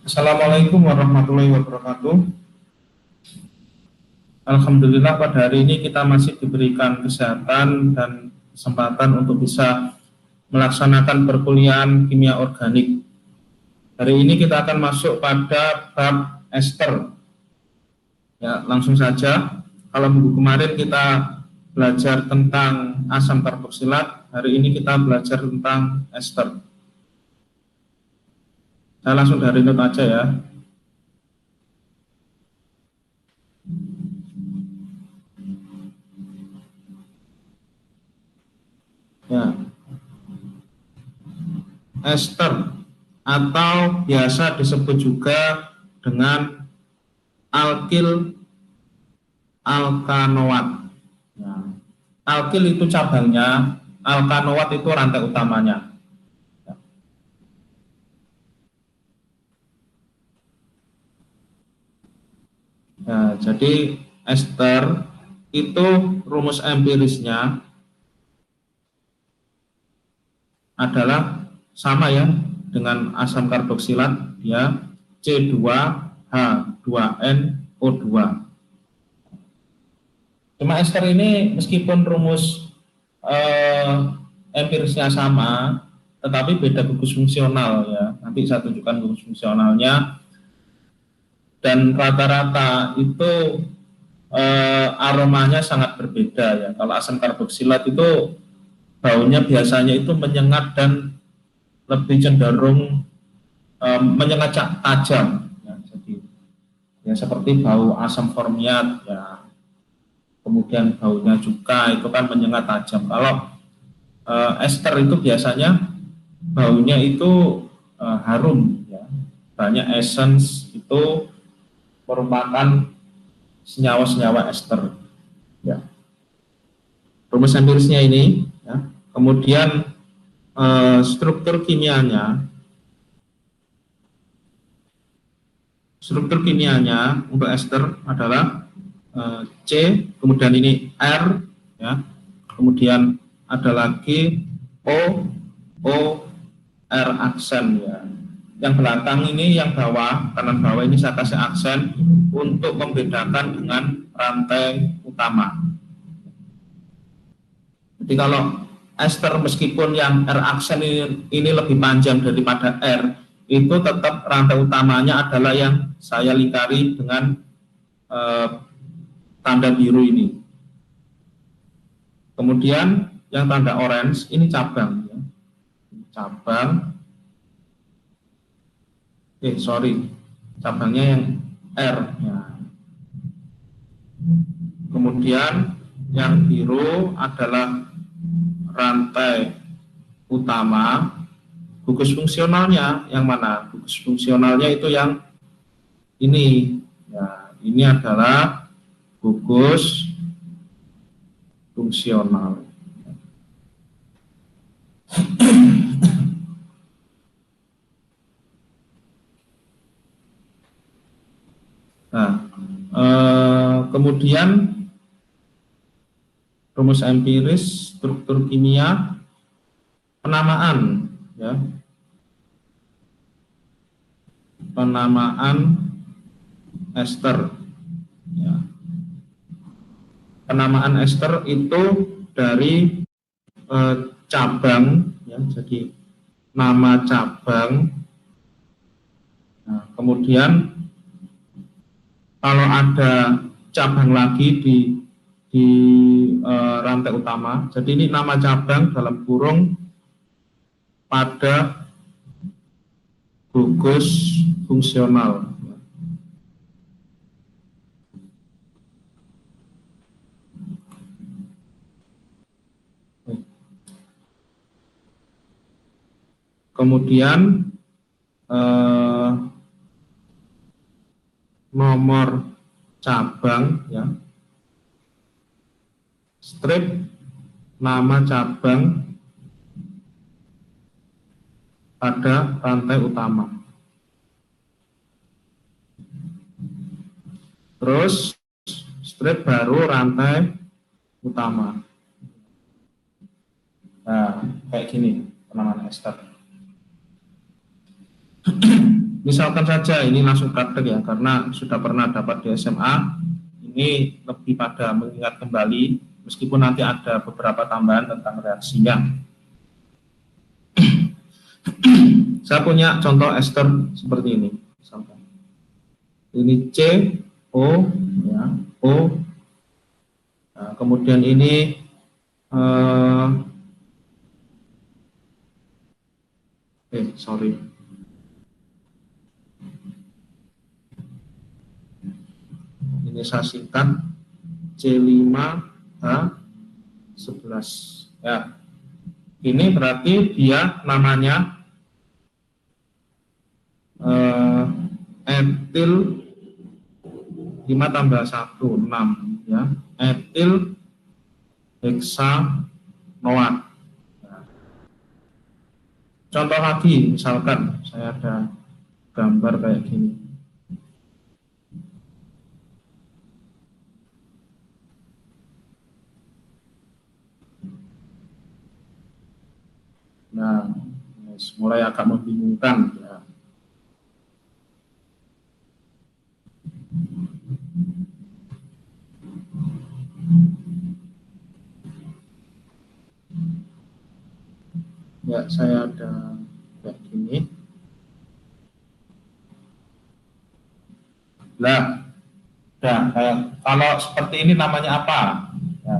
Assalamualaikum warahmatullahi wabarakatuh. Alhamdulillah pada hari ini kita masih diberikan kesehatan dan kesempatan untuk bisa melaksanakan perkuliahan kimia organik. Hari ini kita akan masuk pada bab ester. Ya, langsung saja. Kalau minggu kemarin kita belajar tentang asam karboksilat, hari ini kita belajar tentang ester. Saya langsung dari note aja ya. Ya, ester atau biasa disebut juga dengan alkil alkanoat. Ya. Alkil itu cabangnya, alkanoat itu rantai utamanya. Ya, jadi ester itu rumus empirisnya adalah sama ya dengan asam karboksilat, ya C2H2NO2. Cuma ester ini meskipun rumus empirisnya sama, tetapi beda gugus fungsional ya. Nanti saya tunjukkan gugus fungsionalnya. Dan rata-rata itu aromanya sangat berbeda ya. Kalau asam karboksilat itu baunya biasanya itu menyengat dan lebih cenderung menyengat tajam. Ya, jadi ya seperti bau asam formiat ya. Kemudian baunya cuka itu kan menyengat tajam. Kalau ester itu biasanya baunya itu harum ya. Banyak essence itu merupakan senyawa-senyawa ester ya. Rumus empirisnya ini ya. Kemudian struktur kimianya untuk ester adalah C, kemudian ini R ya. Kemudian ada lagi O R aksen ya. Yang belakang ini, yang bawah, kanan bawah ini saya kasih aksen untuk membedakan dengan rantai utama. Jadi kalau ester meskipun yang R aksen ini lebih panjang daripada R, itu tetap rantai utamanya adalah yang saya lingkari dengan tanda biru ini. Kemudian yang tanda orange ini cabang ya. Cabang cabangnya yang R ya. Kemudian yang biru adalah rantai utama. Gugus fungsionalnya yang mana? Gugus fungsionalnya itu yang ini ya. Ini adalah gugus fungsional. Nah, kemudian rumus empiris, struktur kimia, penamaan ya. Penamaan ester ya. Penamaan ester itu dari cabang ya, jadi nama cabang. Nah, kemudian kalau ada cabang lagi di rantai utama, jadi ini nama cabang dalam kurung pada gugus fungsional. Kemudian nomor cabang ya, strip nama cabang pada rantai utama. Terus strip baru rantai utama. Nah, kayak gini penamaan ester. Misalkan saja ini langsung praktek ya, karena sudah pernah dapat di SMA, ini lebih pada mengingat kembali, meskipun nanti ada beberapa tambahan tentang reaksinya. Saya punya contoh ester seperti ini. Ini C, O, ya, O. Nah, kemudian ini sorry. Ini saya singkat C5H11. Ya. Ini berarti dia namanya etil 5 tambah 1, 6 ya. Etil heksanoat. Nah, contoh lagi, misalkan saya ada gambar kayak gini. Nah, mulai agak membingungkan ya. Ya, saya ada kayak gini. Nah, kalau seperti ini namanya apa? Ya.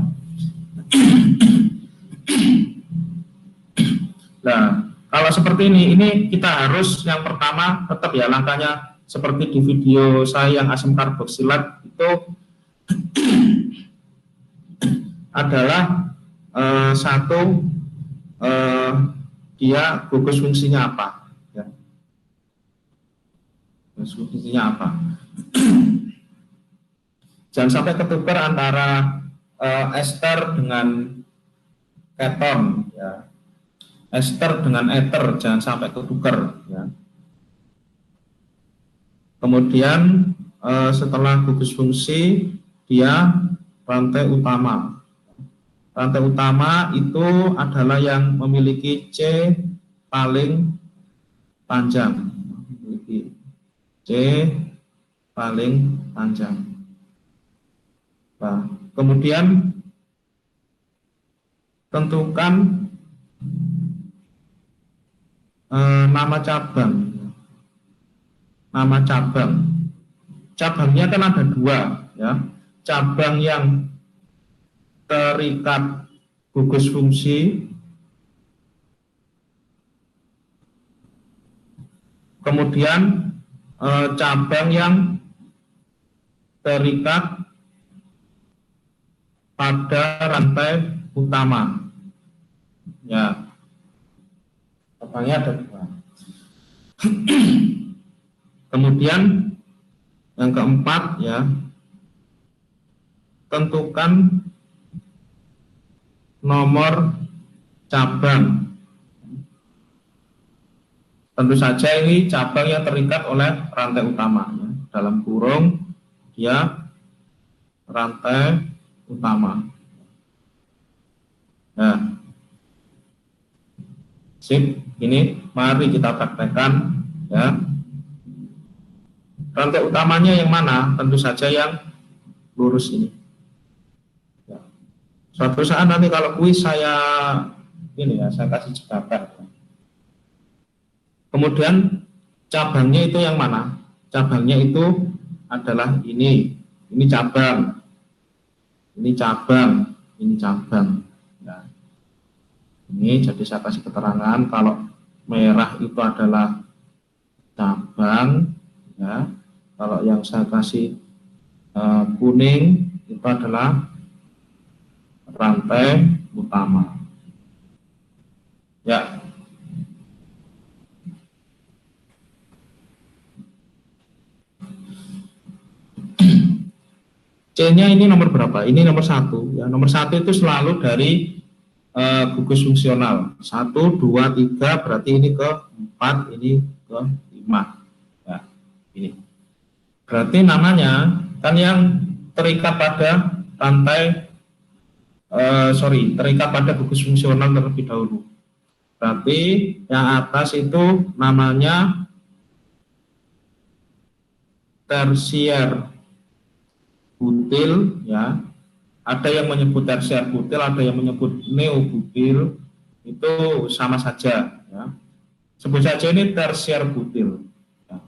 Nah, kalau seperti ini kita harus yang pertama tetap ya langkahnya seperti di video saya yang asam karboksilat itu adalah satu dia gugus fungsinya apa? Ya. Gugus fungsinya apa? Jangan sampai ketukar antara ester dengan keton, ya. Ester dengan ether jangan sampai ketukar ya. Kemudian setelah gugus fungsi dia rantai utama. Rantai utama itu adalah yang memiliki C paling panjang. Memiliki C paling panjang. Nah, kemudian tentukan nama cabang. Nama cabang. Cabangnya kan ada dua, ya. Cabang yang terikat gugus fungsi, kemudian cabang yang terikat pada rantai utama. Ya. Cabangnya ada dua. Kemudian yang keempat ya, tentukan nomor cabang. Tentu saja ini cabang yang terikat oleh rantai utama ya. Dalam kurung dia rantai utama. Nah, sip, ini mari kita praktekkan ya. Rantai utamanya yang mana? Tentu saja yang lurus ini. Ya. Suatu saat nanti kalau kuis saya kasih jebakan. Kemudian cabangnya itu yang mana? Cabangnya itu adalah ini cabang, ini cabang, ini cabang. Ya. Ini jadi saya kasih keterangan kalau merah itu adalah cabang, ya. Kalau yang saya kasih kuning itu adalah rantai utama. Ya. C-nya ini nomor berapa? Ini nomor 1. Ya, nomor 1 itu selalu dari gugus fungsional. 1, 2, 3, berarti ini ke 4, ini ke 5. Ya, ini. Berarti namanya kan yang terikat pada rantai terikat pada gugus fungsional terlebih dahulu. Berarti yang atas itu namanya tersier butil, ya. Ada yang menyebut tersier butil, ada yang menyebut neobutil, itu sama saja, ya. Sebut saja ini tersier butil. Ya.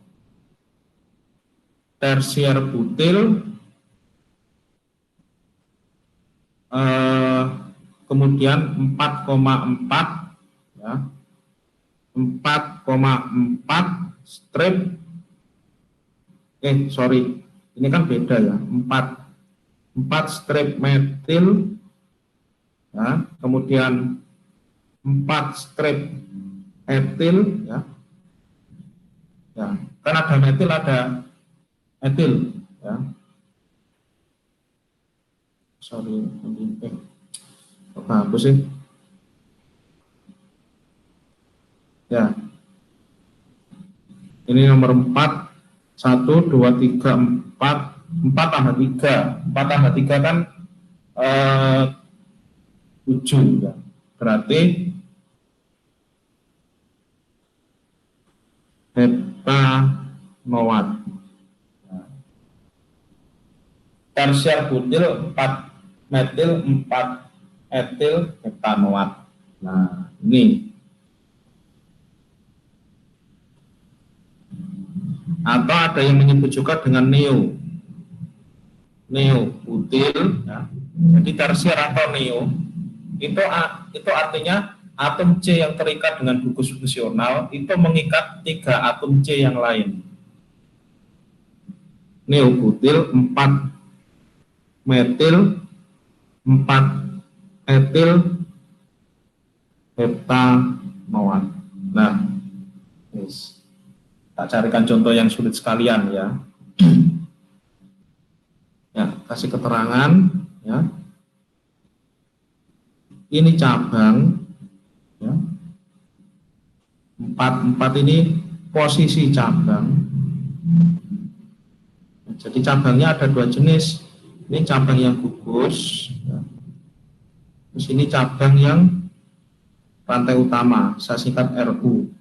Tersier butil, kemudian 4,4, ya. 4,4 strip, ini kan beda ya, 4 strip metil, ya, kemudian 4 strip etil, ya, ya, kan ada metil, ada etil, ya, hapus sih, ya, ini nomor 4, 1, 2, 3, 4 tambah 3, 4 tambah 3 kan 7, ya. Berarti heptanoat. Tersier butil 4 metil 4 etil heptanoat. Nah, ini. Atau ada yang menyebut juga dengan neobutil, ya. Jadi tersier atau neo itu artinya atom C yang terikat dengan gugus fungsional itu mengikat 3 atom C yang lain. Neobutil 4 metil 4 etil heptanoat. Nah, yes. Tak carikan contoh yang sulit sekalian, ya. Ya, kasih keterangan, ya. Ini cabang, ya. 4 ini posisi cabang. Jadi cabangnya ada 2 jenis. Ini cabang yang gugus, ya. Terus ini cabang yang rantai utama, saya singkat RU.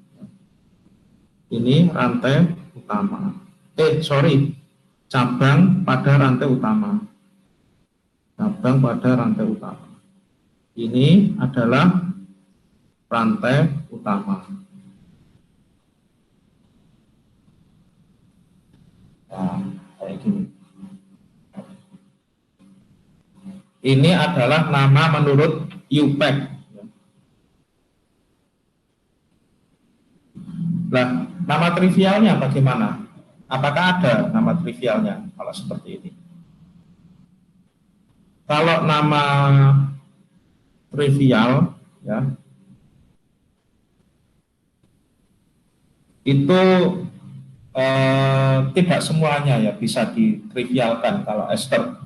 Ini rantai utama. Cabang pada rantai utama. Cabang pada rantai utama. Ini adalah rantai utama. Nah, kayak gini. Ini adalah nama menurut UPEC. Nah, nama trivialnya bagaimana? Apakah ada nama trivialnya kalau seperti ini? Kalau nama trivial, ya, itu tidak semuanya ya bisa ditrivialkan kalau ester.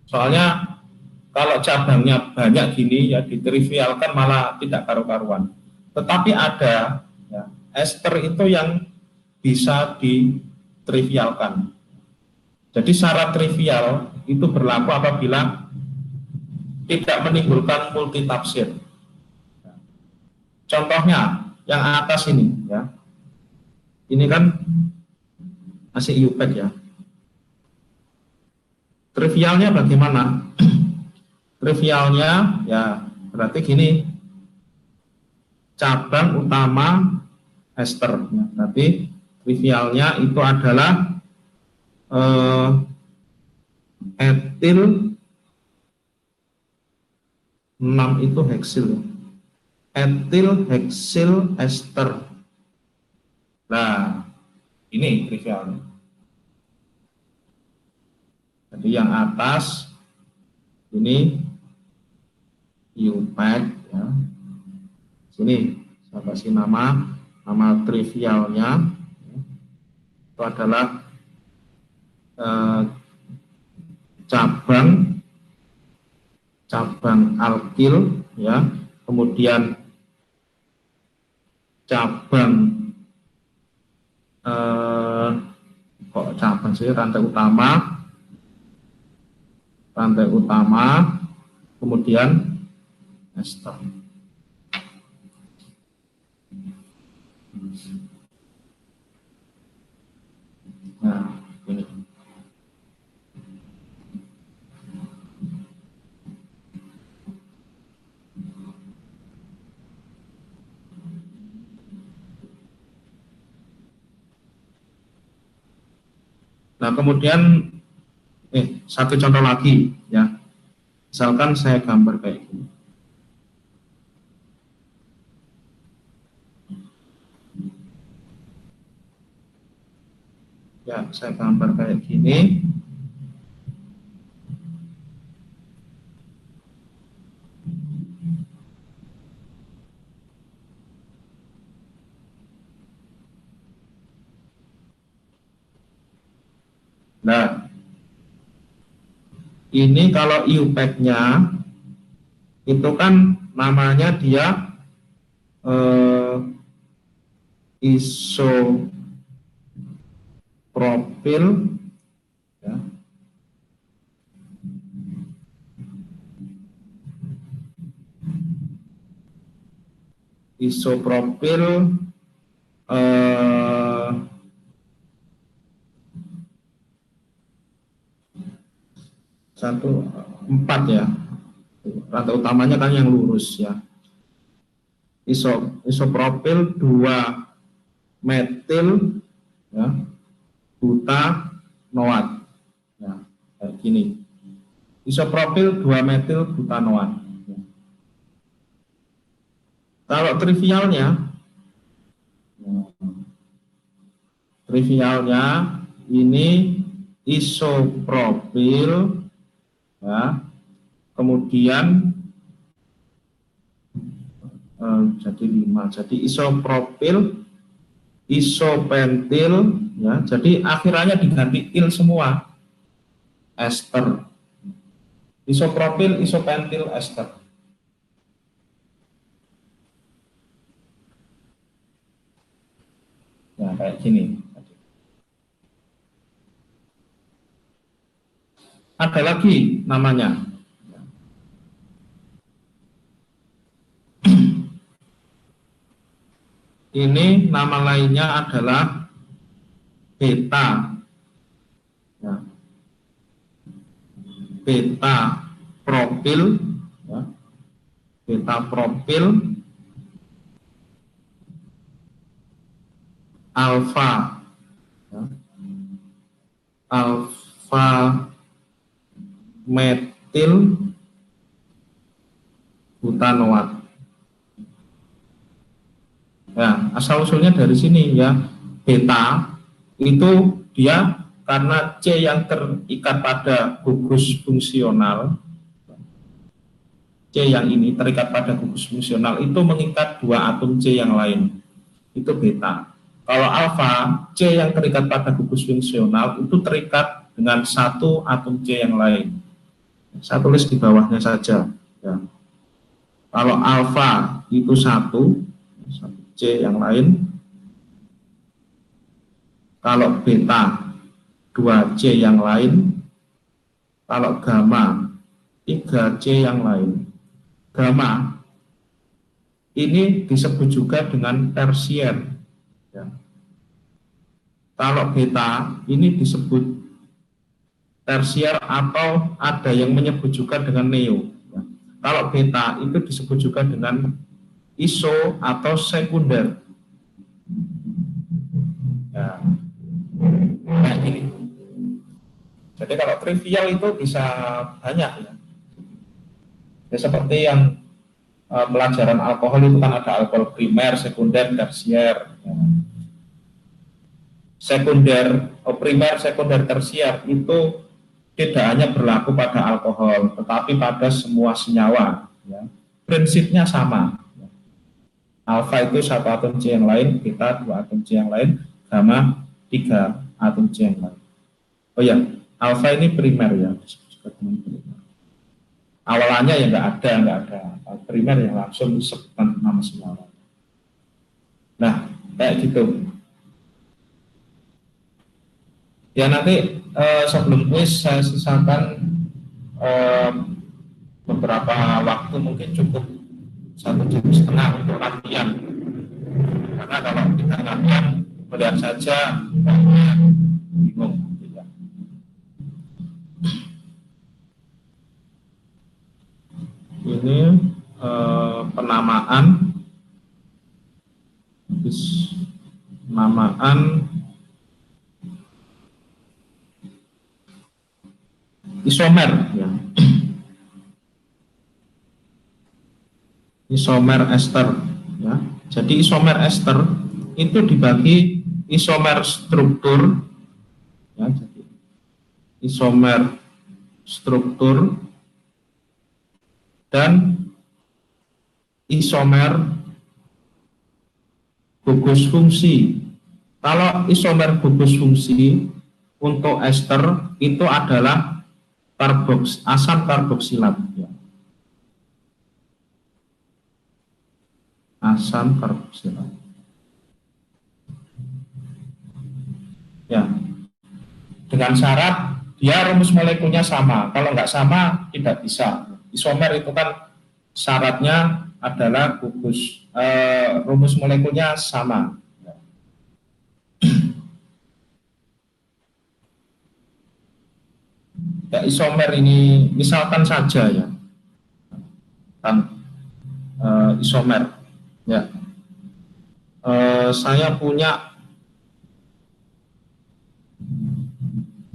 Soalnya kalau cabangnya banyak gini ya ditrivialkan malah tidak karu-karuan. Tetapi ada, ya, ester itu yang bisa ditrivialkan. Jadi syarat trivial itu berlaku apabila tidak menimbulkan multitafsir. Contohnya yang atas ini, ya. Ini kan masih UPEC, ya. Trivialnya bagaimana? Trivialnya ya berarti gini, cabang utama ester, ya. Berarti trivialnya itu adalah etil 6 itu heksil, etil heksil ester. Nah, ini trivialnya. Jadi yang atas ini UPEC, ya. Sini saya kasih nama trivialnya, ya. Itu adalah cabang alkil, ya. Kemudian cabang cabang sih rantai utama, kemudian ester. Nah, ini. Nah, kemudian satu contoh lagi ya. Misalkan saya gambar kayak gini. Ya, saya gambar kayak gini. Nah, ini kalau IUPAC-nya itu kan namanya dia isopropil ya. Isopropil eh, 1,4 ya. Rata utamanya kan yang lurus ya. Isopropil 2 metil ya, butanoat. Ya, kayak gini. Isopropil 2 metil butanoat. Ya. Kalau trivialnya ini isopropil ya, kemudian jadi 5, jadi isopropil, isopentil ya, jadi akhirannya diganti il semua, ester, isopropil, isopentil, ester. Nah, kayak gini. Ada lagi namanya. Ini nama lainnya adalah beta. Ya. Beta propil, ya. Beta propil, alfa, ya. Alfa metil butanoat. Ya, asal usulnya dari sini ya. Beta itu dia karena C yang terikat pada gugus fungsional, C yang ini terikat pada gugus fungsional itu mengikat 2 atom C yang lain, itu beta. Kalau alfa, C yang terikat pada gugus fungsional itu terikat dengan 1 atom C yang lain. Saya tulis di bawahnya saja ya. Kalau alfa itu 1 C yang lain, kalau beta 2C yang lain, kalau gamma 3C yang lain. Gamma ini disebut juga dengan tersier ya. Kalau beta ini disebut tersier atau ada yang menyebut juga dengan neo ya. Kalau beta itu disebut juga dengan iso atau sekunder ya. Nah, ini. Jadi kalau trivial itu bisa banyak ya. Ya seperti yang pelajaran alkohol itu kan ada alkohol primer, sekunder, tersier. Ya. Primer, sekunder, tersier itu tidak hanya berlaku pada alkohol, tetapi pada semua senyawa. Ya. Prinsipnya sama. Alfa itu 1 atom C yang lain, beta 2 atom C yang lain, gamma 3 atom C yang lain. Oh ya, alfa ini primer ya, awalannya ya nggak ada. Primer yang langsung disebutkan nama senyawa. Nah, kayak gitu. Ya nanti sebelum kuis saya sisakan beberapa waktu, mungkin cukup 1,5 jam untuk latihan. Karena kalau kita latihan melihat saja bingung. Ini penamaan isomer ya. Isomer ester ya. Jadi isomer ester itu dibagi isomer struktur ya, jadi isomer struktur dan isomer gugus fungsi. Kalau isomer gugus fungsi untuk ester itu adalah asam karboksilat ya. Asam karboksilat ya, dengan syarat dia rumus molekulnya sama. Kalau nggak sama tidak bisa. Isomer itu kan syaratnya adalah rumus molekulnya sama. Ya, isomer ini misalkan saja ya, isomer ya. Saya punya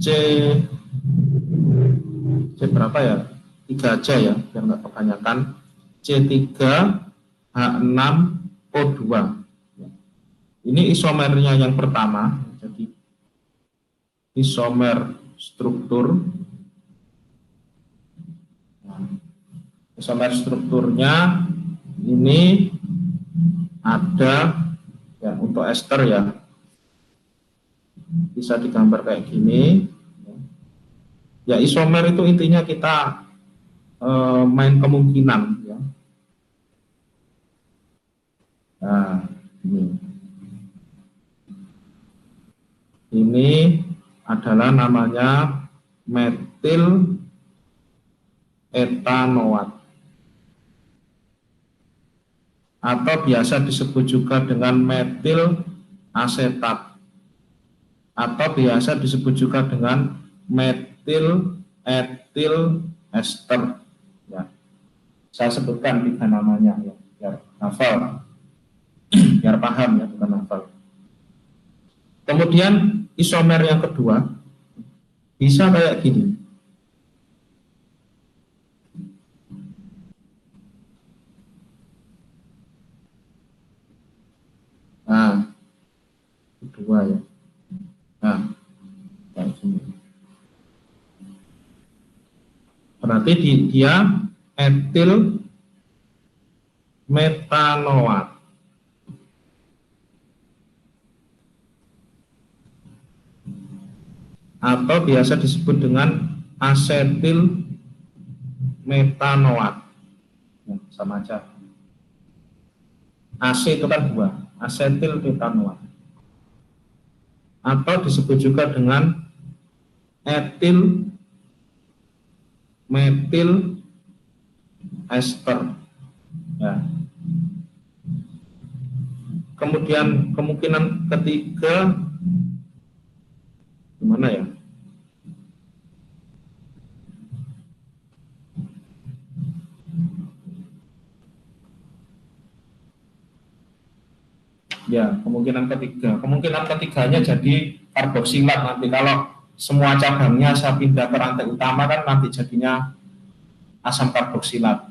C berapa ya? 3 aja ya, biar nggak kebanyakan. C3H6O2. Ini isomernya yang pertama, jadi isomer struktur. Isomer strukturnya ini ada ya, untuk ester ya, bisa digambar kayak gini ya. Isomer itu intinya kita main kemungkinan ya. Nah ini adalah namanya metil etanoat atau biasa disebut juga dengan metil asetat atau biasa disebut juga dengan metil etil ester ya. Saya sebutkan 3 namanya ya, biar hafal, biar paham ya, bukan hafal. Kemudian isomer yang kedua bisa kayak gini. Nah, kedua ya. Nah, kayak gini. Berarti dia etil metanoat atau biasa disebut dengan asetil metanoat ya, sama aja. AC itu kan 2, asetil metanoat atau disebut juga dengan etil metil ester ya. Kemudian kemungkinan ketiga gimana ya? Ya, kemungkinan ketiganya jadi karboksilat nanti. Kalau semua cabangnya saya pindah ke rantai utama kan nanti jadinya asam karboksilat.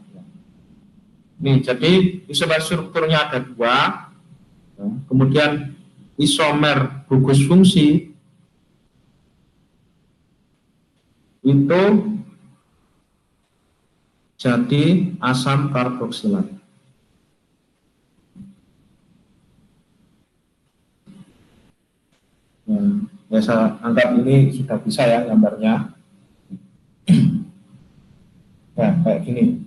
Nih, jadi isomer strukturnya ada 2. Kemudian isomer gugus fungsi itu jadi asam karboksilat. Ya, saya anggap ini sudah bisa ya gambarnya. Ya, kayak gini.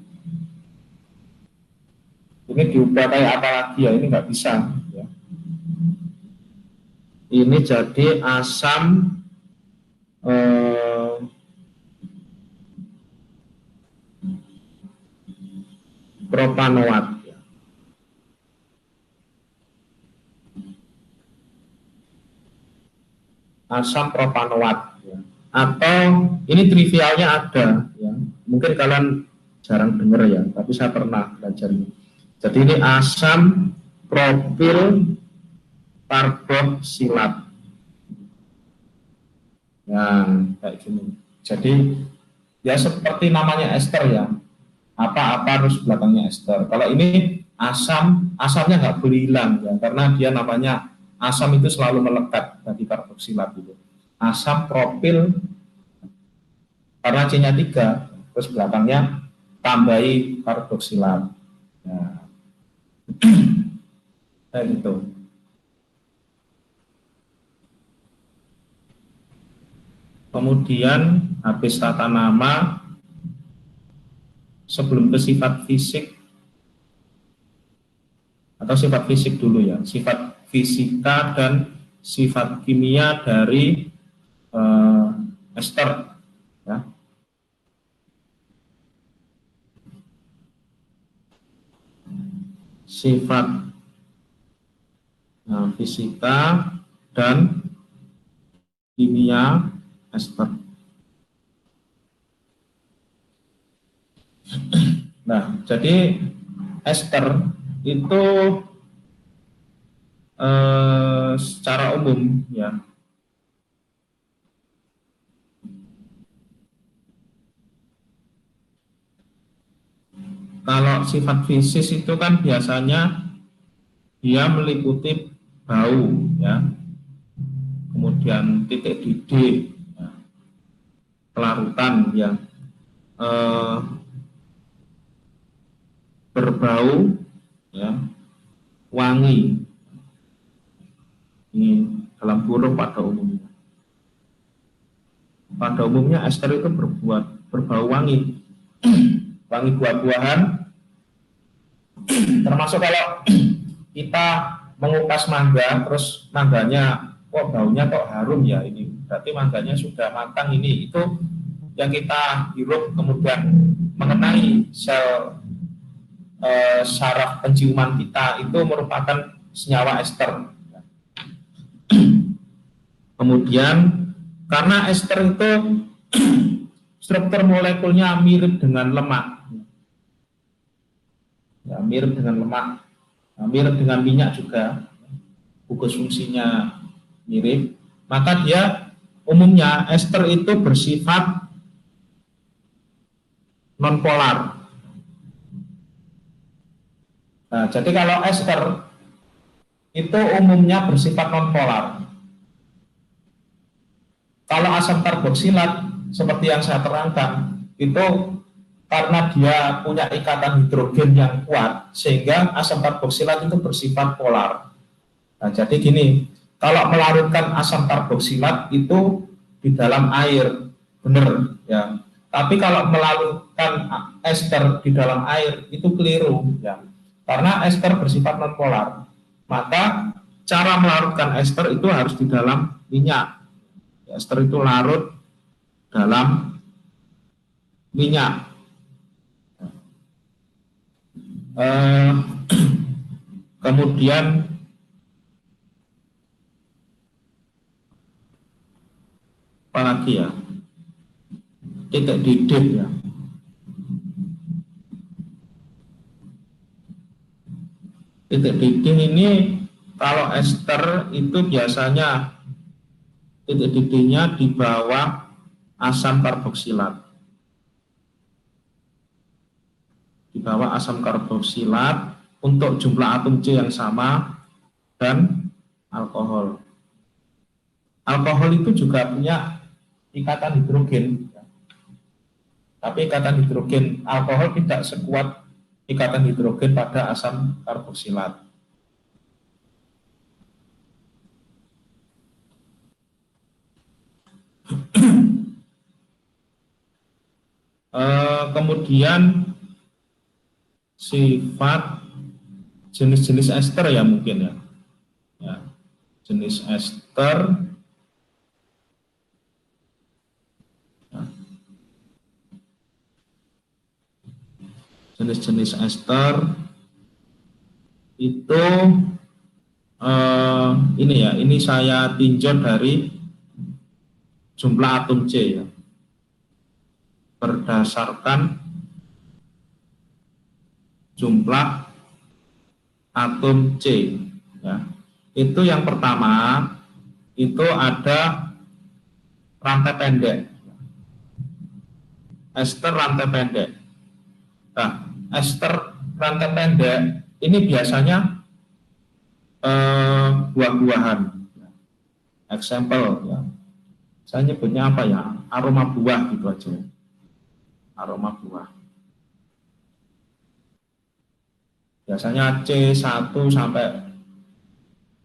Ini diubah kayak apa lagi ya? Ini nggak bisa. Ya. Ini jadi asam propanoat. Asam propanoat ya. Atau ini trivialnya ada ya. Mungkin kalian jarang dengar ya, tapi saya pernah belajar ini. Jadi ini asam propil karboksilat ya, kayak gini. Jadi Ya seperti namanya ester ya, apa-apa harus belakangnya ester. Kalau ini asamnya nggak boleh hilang ya, karena dia namanya asam itu selalu melekat bagi karboksilat itu. Asam propil karena C-nya 3, terus belakangnya tambahi karboksilat. Nah, kayak gitu. Kemudian habis tata nama, sebelum ke sifat fisik, atau sifat fisik dulu ya, sifat fisika dan sifat kimia dari ester ya. Sifat fisika dan kimia ester. Nah, jadi ester itu secara umum ya, kalau sifat fisis itu kan biasanya dia meliputi bau ya, kemudian titik didih ya, kelarutan yang berbau ya, wangi. Ini dalam kurung pada umumnya. Pada umumnya ester itu berbau wangi, wangi buah-buahan. Termasuk kalau kita mengupas mangga, terus mangganya kok baunya kok harum ya, ini berarti mangganya sudah matang. Ini itu yang kita hirup kemudian mengenai sel saraf penciuman kita, itu merupakan senyawa ester. Kemudian karena ester itu struktur molekulnya mirip dengan lemak ya, mirip dengan lemak, mirip dengan minyak juga, gugus fungsinya mirip, maka dia umumnya ester itu bersifat nonpolar. Nah, jadi kalau ester itu umumnya bersifat nonpolar. Kalau asam karboksilat seperti yang saya terangkan itu karena dia punya ikatan hidrogen yang kuat, sehingga asam karboksilat itu bersifat polar. Nah, jadi gini, kalau melarutkan asam karboksilat itu di dalam air, benar ya. Tapi kalau melarutkan ester di dalam air itu keliru ya. Karena ester bersifat nonpolar, maka cara melarutkan ester itu harus di dalam minyak. Ester itu larut dalam minyak. Kemudian apa lagi ya, titik didih ya. Titik didih ini kalau ester itu biasanya titik didihnya di bawah asam karboksilat, di bawah asam karboksilat untuk jumlah atom C yang sama dan alkohol. Alkohol itu juga punya ikatan hidrogen, tapi ikatan hidrogen alkohol tidak sekuat ikatan hidrogen pada asam karboksilat. Kemudian sifat jenis-jenis ester ya mungkin ya, jenis ester ya. Jenis-jenis ester itu ini ya, ini saya tinjau dari jumlah atom C ya, berdasarkan jumlah atom C ya. Itu yang pertama itu ada rantai pendek. ester rantai pendek. Nah, ester rantai pendek ini biasanya buah-buahan. Example ya. Saya nyebutnya apa ya? Aroma buah gitu aja. Aroma buah. Biasanya C1 sampai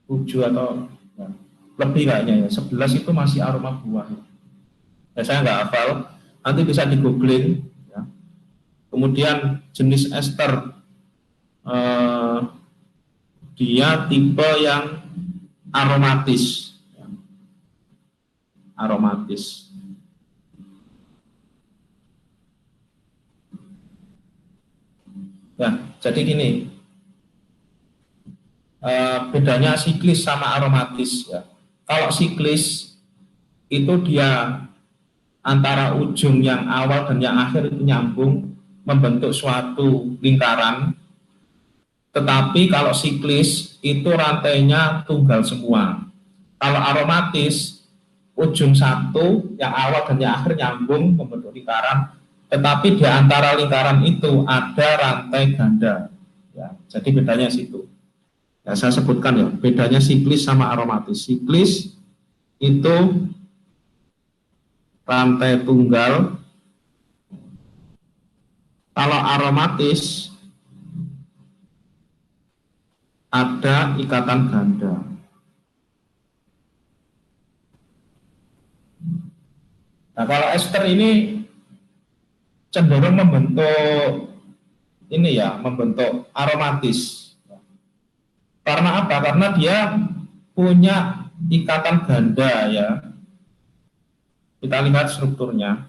7 atau ya, lebih kayaknya ya. 11 itu masih aroma buah. Ya, saya nggak hafal. Nanti bisa di googling. Ya. Kemudian jenis ester dia tipe yang aromatis. Ya. Aromatis. Ya, jadi gini, bedanya siklis sama aromatis. Ya. Kalau siklis itu dia antara ujung yang awal dan yang akhir itu nyambung membentuk suatu lingkaran. Tetapi kalau siklis itu rantainya tunggal semua. Kalau aromatis ujung satu yang awal dan yang akhir nyambung membentuk lingkaran. Tetapi di antara lingkaran itu ada rantai ganda. Ya, jadi bedanya situ. Ya, saya sebutkan ya, bedanya siklis sama aromatis. Siklis itu rantai tunggal. Kalau aromatis ada ikatan ganda. Nah, kalau ester ini cenderung membentuk ini ya, membentuk aromatis. Karena apa? Karena dia punya ikatan ganda ya. Kita lihat strukturnya.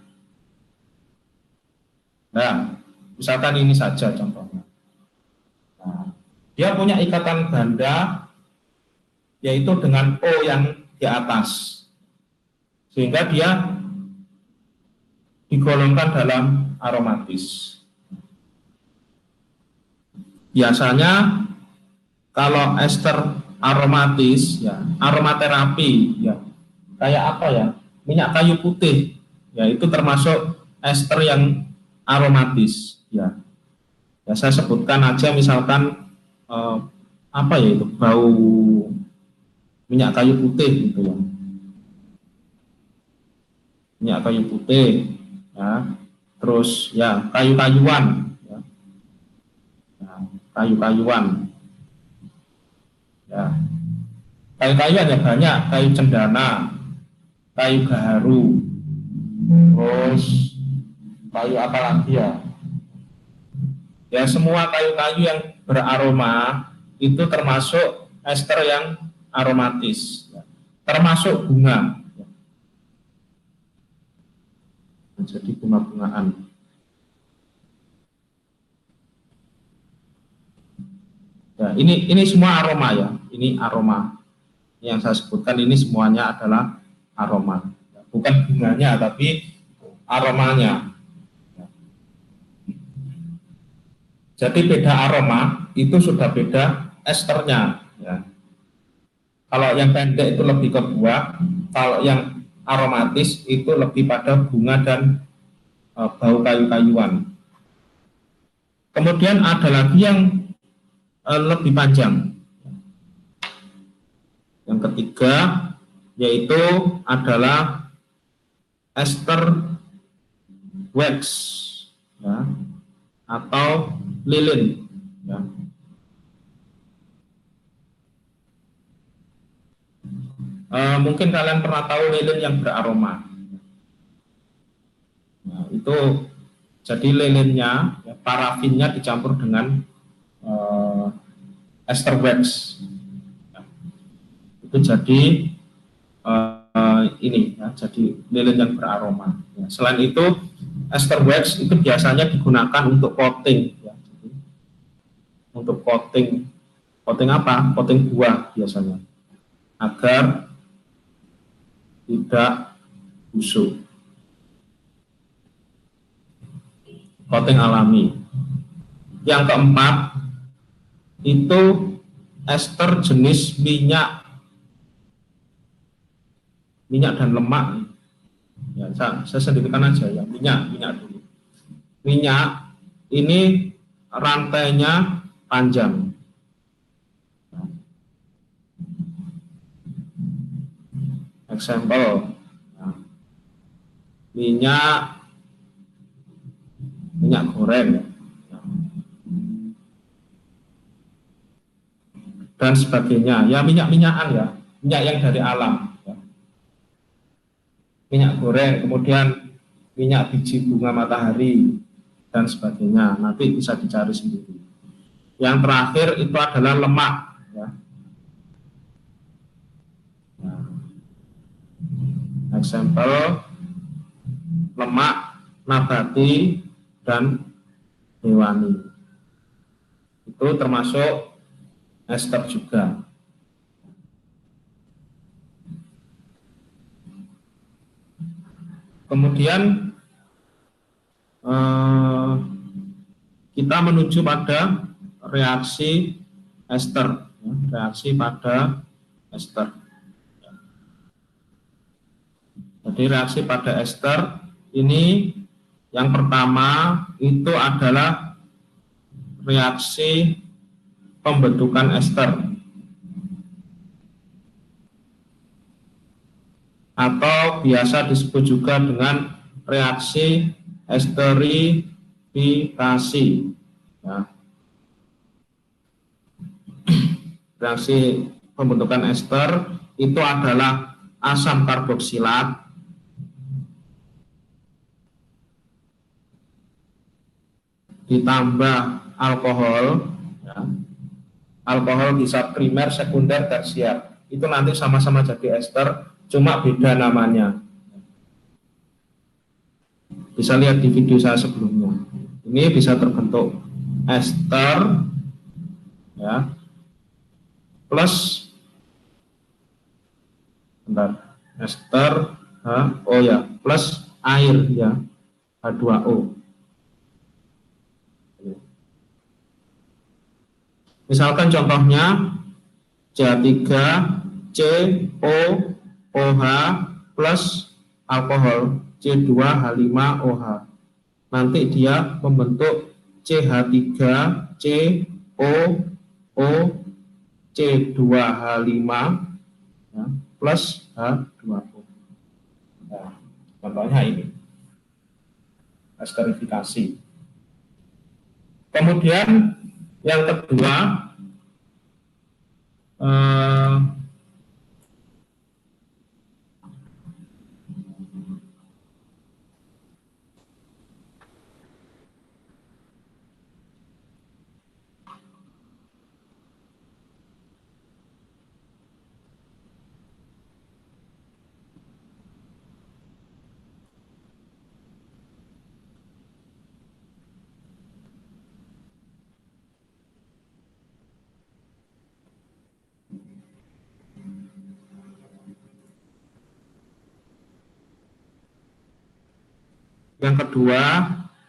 Nah, misalkan ini saja contohnya. Nah, dia punya ikatan ganda yaitu dengan O yang di atas. Sehingga dia digolongkan dalam aromatis. Biasanya kalau ester aromatis ya, aromaterapi ya, kayak apa ya? Minyak kayu putih ya, itu termasuk ester yang aromatis ya. Ya saya sebutkan aja misalkan apa ya itu, bau minyak kayu putih gitu ya. Minyak kayu putih ya, terus ya kayu-kayuan ya. Ya, kayu-kayuan ya, kayu-kayuan ya banyak, kayu cendana, kayu gaharu, terus kayu apa lagi ya, ya semua kayu-kayu yang beraroma itu termasuk ester yang aromatis ya. Termasuk bunga. Jadi bunga-bungaan. Ya, ini semua aroma ya. Ini aroma. Yang saya sebutkan ini semuanya adalah aroma. Bukan bunganya tapi aromanya. Jadi beda aroma itu sudah beda esternya. Ya. Kalau yang pendek itu lebih ke buah, kalau yang aromatis itu lebih pada bunga dan bau kayu-kayuan. Kemudian ada lagi yang lebih panjang. Yang ketiga yaitu adalah ester wax ya, atau lilin. Ya. Mungkin kalian pernah tahu lilin yang beraroma. Nah, itu jadi lilinnya, ya, parafinnya dicampur dengan ester wax. Ya. Itu jadi ini, ya, jadi lilin yang beraroma. Ya. Selain itu, ester wax itu biasanya digunakan untuk coating. Ya. Jadi, untuk coating apa? Coating buah biasanya, agar tidak busuk. Coating alami. Yang keempat itu ester jenis minyak dan lemak. Ya, saya sendirikan aja ya, minyak dulu. minyak ini rantainya panjang. Example, minyak goreng dan sebagainya, ya minyak-minyakan ya, minyak yang dari alam ya. Minyak goreng, kemudian minyak biji bunga matahari dan sebagainya, nanti bisa dicari sendiri. Yang terakhir itu adalah lemak ya. Example, lemak nabati dan hewani, itu termasuk ester juga. Kemudian kita menuju pada reaksi ester, reaksi pada ester. Jadi reaksi pada ester ini yang pertama itu adalah reaksi pembentukan ester atau biasa disebut juga dengan reaksi esterifikasi ya. Reaksi pembentukan ester itu adalah asam karboksilat ditambah alkohol ya. Alkohol bisa primer, sekunder, tersier, itu nanti sama-sama jadi ester, cuma beda namanya. Bisa lihat di video saya sebelumnya. Ini bisa terbentuk ester ya plus ester plus air ya, H2O. Misalkan contohnya CH3COOH plus alkohol C2H5OH. Nanti dia membentuk CH3COO C2H5 ya, plus H2O. Nah, contohnya ini esterifikasi. Kemudian yang kedua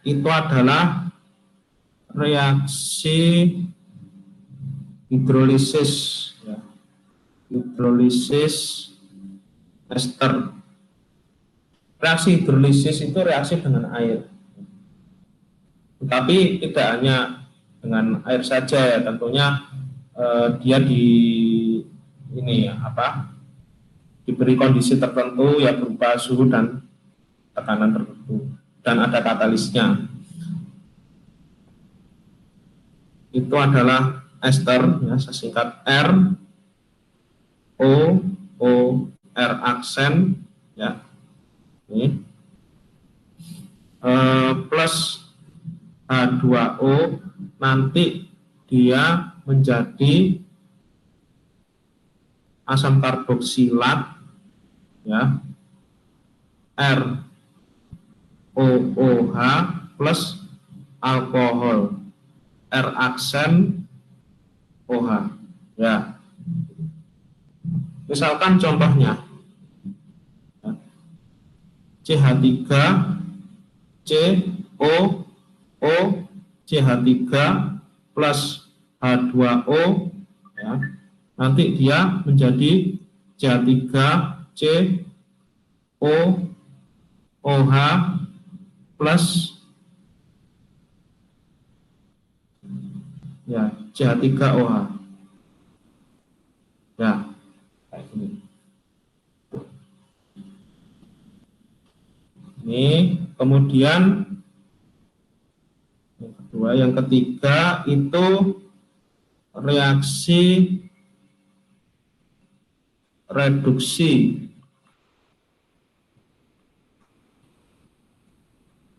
itu adalah reaksi hidrolisis ya. Hidrolisis ester. Reaksi hidrolisis itu reaksi dengan air, tapi tidak hanya dengan air saja ya, tentunya dia diberi kondisi tertentu ya, berupa suhu dan tekanan tertentu, dan ada katalisnya. Itu adalah ester ya, sesingkat R O R aksen ya, ini plus H2O, nanti dia menjadi asam karboksilat ya, ROOH plus alkohol R aksen OH ya. Misalkan contohnya CH3COO CH3 plus H2O ya, nanti dia menjadi CH3COOH plus ya, CH3OH. Ya, kayak gini. Ini kemudian yang kedua, yang ketiga itu reaksi reduksi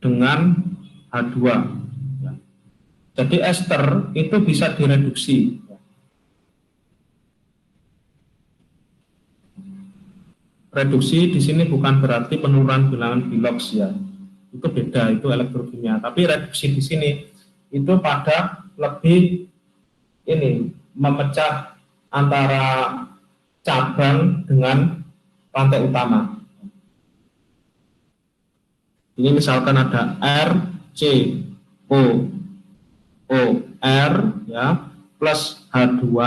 dengan H2. Jadi ester itu bisa direduksi. Reduksi di sini bukan berarti penurunan bilangan Bilox ya. Itu beda, itu elektrokimia. Tapi reduksi di sini itu pada lebih ini memecah antara cabang dengan rantai utama. Ini misalkan ada R, C, O, O, R ya, plus H2,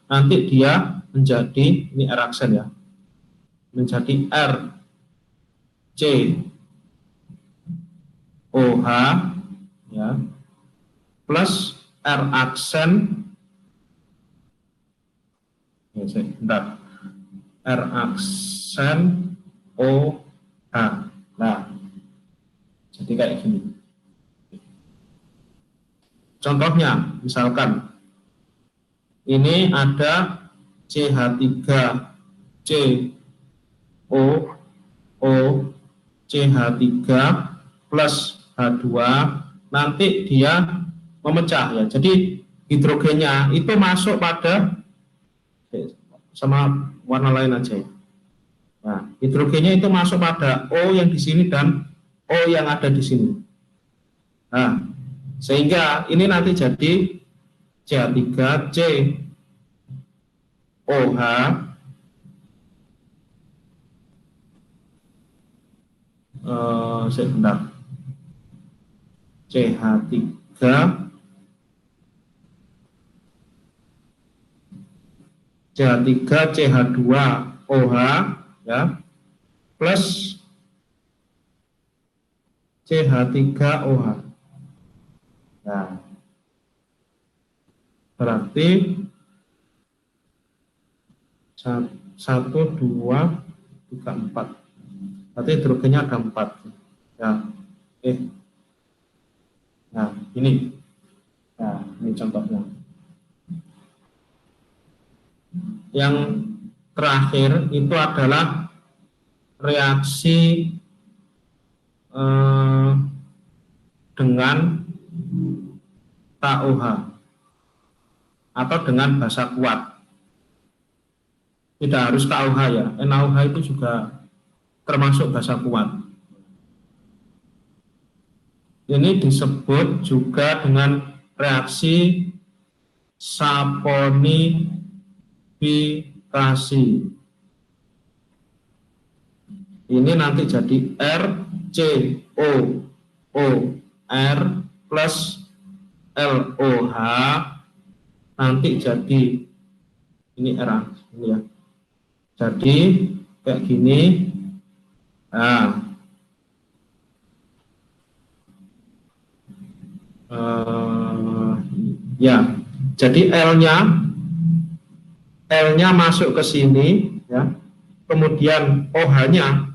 nanti dia menjadi, ini R aksen ya, menjadi R, C, OH ya, plus R aksen, ya, bentar, R aksen OH. Nah, jadi kayak gini. Contohnya, misalkan ini ada CH3, CO, O, CH3 plus H2, nanti dia memecah ya. Jadi hidrogennya itu masuk pada, sama warna lain aja ya. Nah, hidrogennya itu masuk pada O yang di sini dan O yang ada di sini. Nah, sehingga ini nanti jadi CH3, C, OH, sebentar, CH3, CH3, CH2, OH, ya, plus CH3OH. Nah, berarti 1, 2, 3, 4. Berarti hidrogennya ada 4. Ya, nah, ini. Nah, ini contohnya. Yang terakhir itu adalah reaksi dengan KOH atau dengan basa kuat. Tidak harus KOH ya, NaOH itu juga termasuk basa kuat. Ini disebut juga dengan reaksi saponifikasi. Ini nanti jadi R, C, O, R plus LOH, nanti jadi ini R ini ya. Jadi kayak gini. Nah, ya, jadi L-nya masuk ke sini ya. Kemudian OH-nya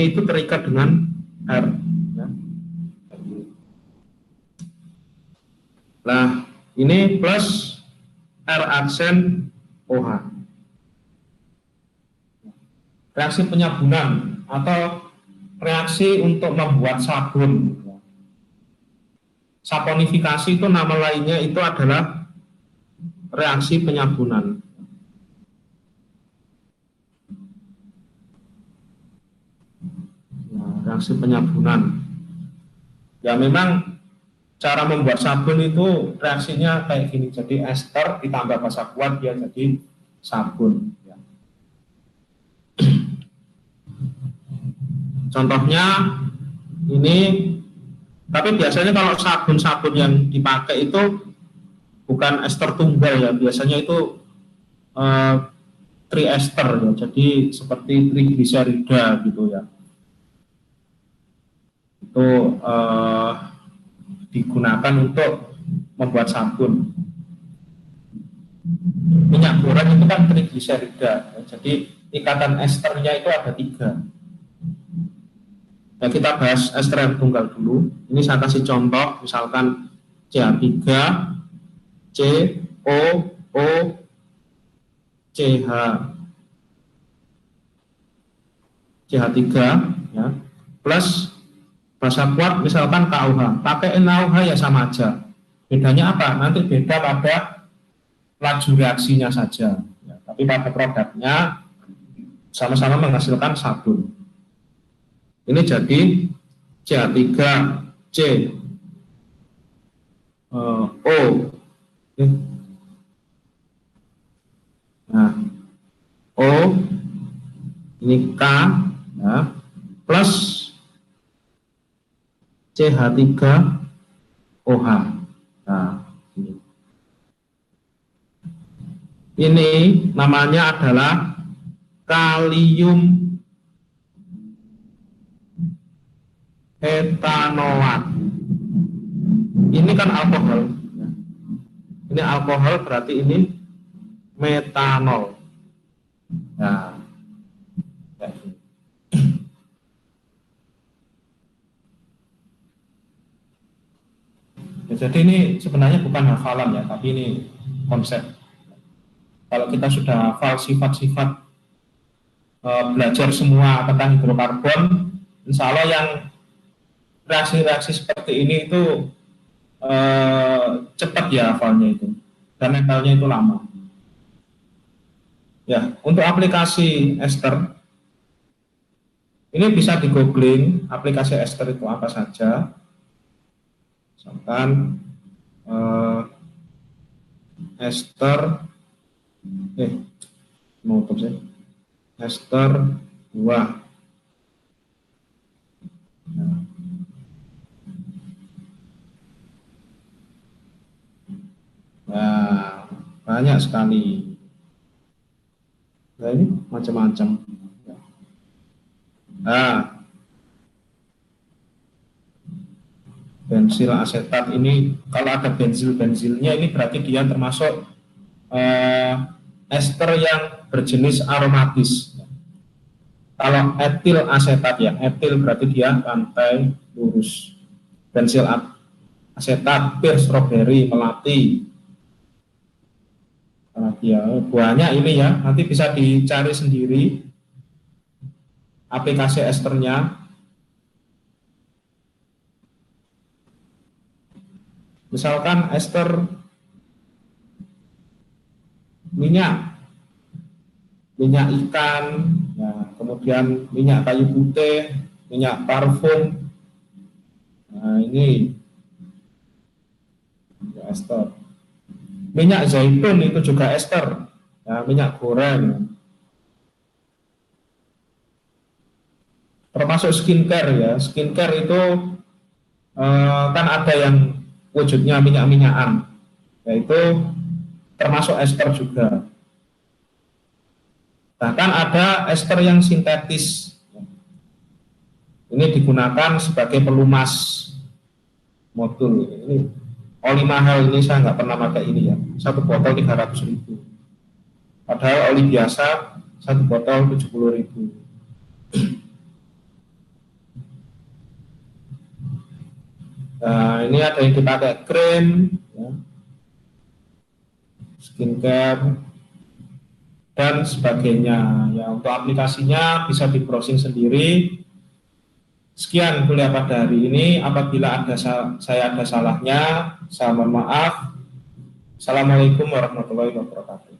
itu terikat dengan R ya. Nah, ini plus R aksen OH. Reaksi penyabunan atau reaksi untuk membuat sabun. Saponifikasi itu nama lainnya itu adalah reaksi penyabunan. Nah, reaksi penyabunan. Ya memang cara membuat sabun itu reaksinya kayak gini. Jadi ester ditambah basa kuat dia jadi sabun. Contohnya ini, tapi biasanya kalau sabun-sabun yang dipakai itu bukan ester tunggal ya, biasanya itu triester ya, jadi seperti trigliserida gitu ya. Itu digunakan untuk membuat sabun. Minyak goreng itu kan trigliserida, jadi ikatan esternya itu ada 3. Nah, kita bahas ester yang tunggal dulu. Ini saya kasih contoh, misalkan CH3, COO, CH3 ya, plus basa kuat misalkan KUH. Pakai NaOH ya sama aja. Bedanya apa? Nanti beda pada laju reaksinya saja. Ya, tapi pada produknya sama-sama menghasilkan sabun. Ini jadi CH3C O. Nah, O ini K ya, plus CH3OH. Nah, ini namanya adalah kalium etanoat. Ini kan alkohol. Ini alkohol berarti ini metanol. Nah, ya, jadi ini sebenarnya bukan hafalan ya, tapi ini konsep. Kalau kita sudah hafal sifat-sifat belajar semua tentang hidrokarbon, insya Allah yang reaksi-reaksi seperti ini itu cepat ya hafalnya itu, dan mentalnya itu lama. Ya, untuk aplikasi ester, ini bisa di googling aplikasi ester itu apa saja. Misalkan ester, ester 2. Nah, banyak sekali. Nah, ini macam-macam. Nah, bensil asetat ini, kalau ada benzilnya ini berarti dia termasuk ester yang berjenis aromatis. Kalau etil asetat ya, etil berarti dia rantai lurus. Bensil asetat, pir, stroberi, melati. Ya, buahnya ini ya, nanti bisa dicari sendiri aplikasi esternya. Misalkan ester minyak ikan, ya, kemudian minyak kayu putih, minyak parfum. Nah, ini ya, ester. Minyak zaitun itu juga ester, ya, minyak goreng. Termasuk skincare ya, skincare itu kan ada yang wujudnya minyak-minyakan, yaitu termasuk ester juga. Bahkan ada ester yang sintetis, ini digunakan sebagai pelumas modul. Ini oli mahal, ini saya nggak pernah pakai ini ya, 1 botol 300.000, padahal oli biasa 1 botol 70.000. Nah, ini ada yang dipakai krim ya, skincare dan sebagainya ya. Untuk aplikasinya bisa di browsing sendiri. Sekian kuliah pada hari ini. Apabila saya ada salahnya, saya mohon maaf. Assalamualaikum warahmatullahi wabarakatuh.